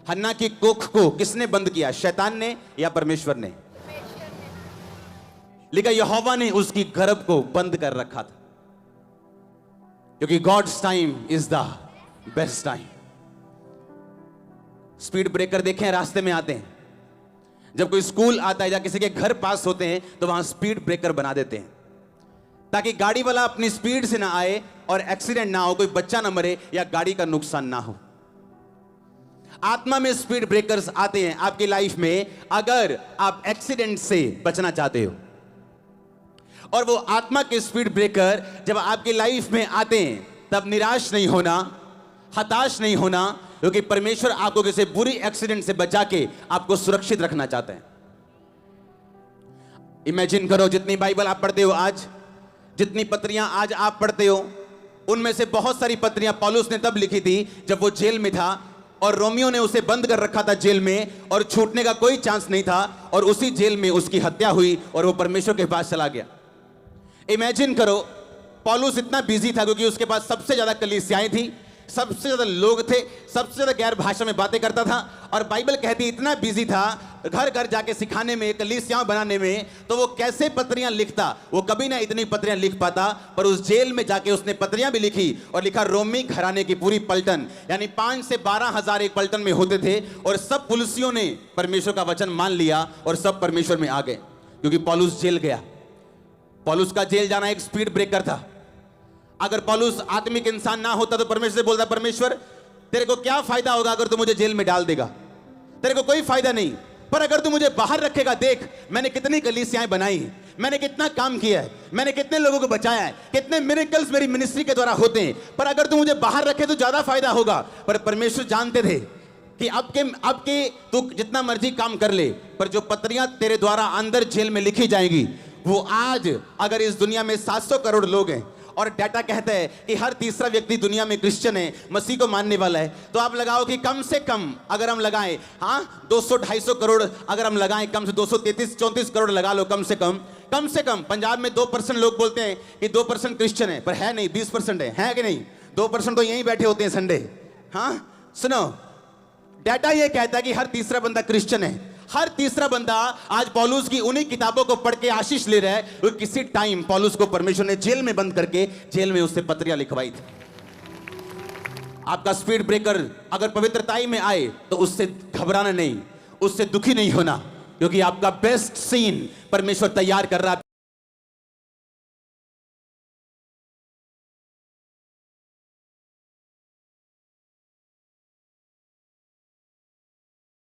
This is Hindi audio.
हन्ना की कोख को किसने बंद किया, शैतान ने या परमेश्वर ने? लिखा यहोवा ने उसकी गर्भ को बंद कर रखा था, क्योंकि God's time is the best time. Speed breaker देखे हैं, रास्ते में आते हैं, जब कोई स्कूल आता है या किसी के घर पास होते हैं तो वहां स्पीड ब्रेकर बना देते हैं ताकि गाड़ी वाला अपनी स्पीड से ना आए और एक्सीडेंट ना हो, कोई बच्चा ना मरे या गाड़ी का नुकसान ना हो। आत्मा में स्पीड ब्रेकर्स आते हैं आपकी लाइफ में अगर आप एक्सीडेंट से बचना चाहते हो। और वो आत्मा के स्पीड ब्रेकर जब आपकी लाइफ में आते हैं तब निराश नहीं होना, हताश नहीं होना, क्योंकि परमेश्वर आपको किसी बुरी एक्सीडेंट से बचा के आपको सुरक्षित रखना चाहते हैं। इमेजिन करो, जितनी बाइबल आप पढ़ते हो आज, जितनी पत्रियां आज आप पढ़ते हो, उनमें से बहुत सारी पत्रियां पौलुस ने तब लिखी थी जब वो जेल में था और रोमियो ने उसे बंद कर रखा था जेल में और छूटने का कोई चांस नहीं था, और उसी जेल में उसकी हत्या हुई और वो परमेश्वर के पास चला गया। इमेजिन करो, पौलुस इतना बिजी था क्योंकि उसके पास सबसे ज्यादा कलीसियाएं थी, सबसे ज्यादा लोग थे, सबसे ज्यादा गैर भाषा में बातें करता था, और बाइबल कहती इतना बिजी था घर घर जाके सिखाने में, कलीसियां बनाने में, तो वो कैसे पत्रियां लिखता? वो कभी ना इतनी पत्रियां लिख पाता, पर उस जेल में जाके उसने पत्रियां भी लिखी और लिखा रोमी घराने की पूरी पलटन, यानी 5 से 12 हजार एक पलटन में होते थे, और सब पुलिसियों ने परमेश्वर का वचन मान लिया और सब परमेश्वर में आ गए, क्योंकि पौलुस जेल गया। पौलुस का जेल जाना एक स्पीड ब्रेकर था। अगर पौलुस आत्मिक इंसान ना होता तो परमेश्वर से बोलता, परमेश्वर तेरे को क्या फायदा होगा अगर तू मुझे जेल में डाल देगा? तेरे को कोई फायदा नहीं, पर अगर तू मुझे बाहर रखेगा, देख मैंने कितनी कलीसियाएं बनाई हैं, मैंने कितना काम किया है, मैंने कितने लोगों को बचाया है, कितने मिरेकल्स मेरी मिनिस्ट्री के द्वारा होते हैं, पर अगर तू मुझे बाहर रखे तो ज्यादा फायदा होगा। पर परमेश्वर जानते थे कि अब के तू जितना मर्जी काम कर ले, पर जो पत्रियां तेरे द्वारा अंदर जेल में लिखी जाएंगी, वो आज अगर इस दुनिया में 700 करोड़ लोग हैं और डाटा कहता है कि हर तीसरा व्यक्ति दुनिया में क्रिश्चियन है, मसीह को मानने वाला है, तो आप लगाओ कि कम से कम अगर हम लगाएं, 200-250 करोड़ अगर हम लगाएं, कम से 233-34 करोड़ लगा लो, कम से कम पंजाब में 2% लोग बोलते हैं कि 2% क्रिश्चियन है, पर है नहीं, 20% है कि नहीं? 2% तो यहीं बैठे होते हैं संडे। सुनो, डाटा ये कहता है कि हर तीसरा बंदा क्रिश्चियन है। हर तीसरा बंदा आज पौलुस की उन्हीं किताबों को पढ़ के आशीष ले रहा है, वो किसी टाइम पौलुस को परमेश्वर ने जेल में बंद करके जेल में उससे पत्रियां लिखवाई थी। आपका स्पीड ब्रेकर अगर पवित्रताई में आए तो उससे घबराना नहीं, उससे दुखी नहीं होना, क्योंकि आपका बेस्ट सीन परमेश्वर तैयार कर रहा है।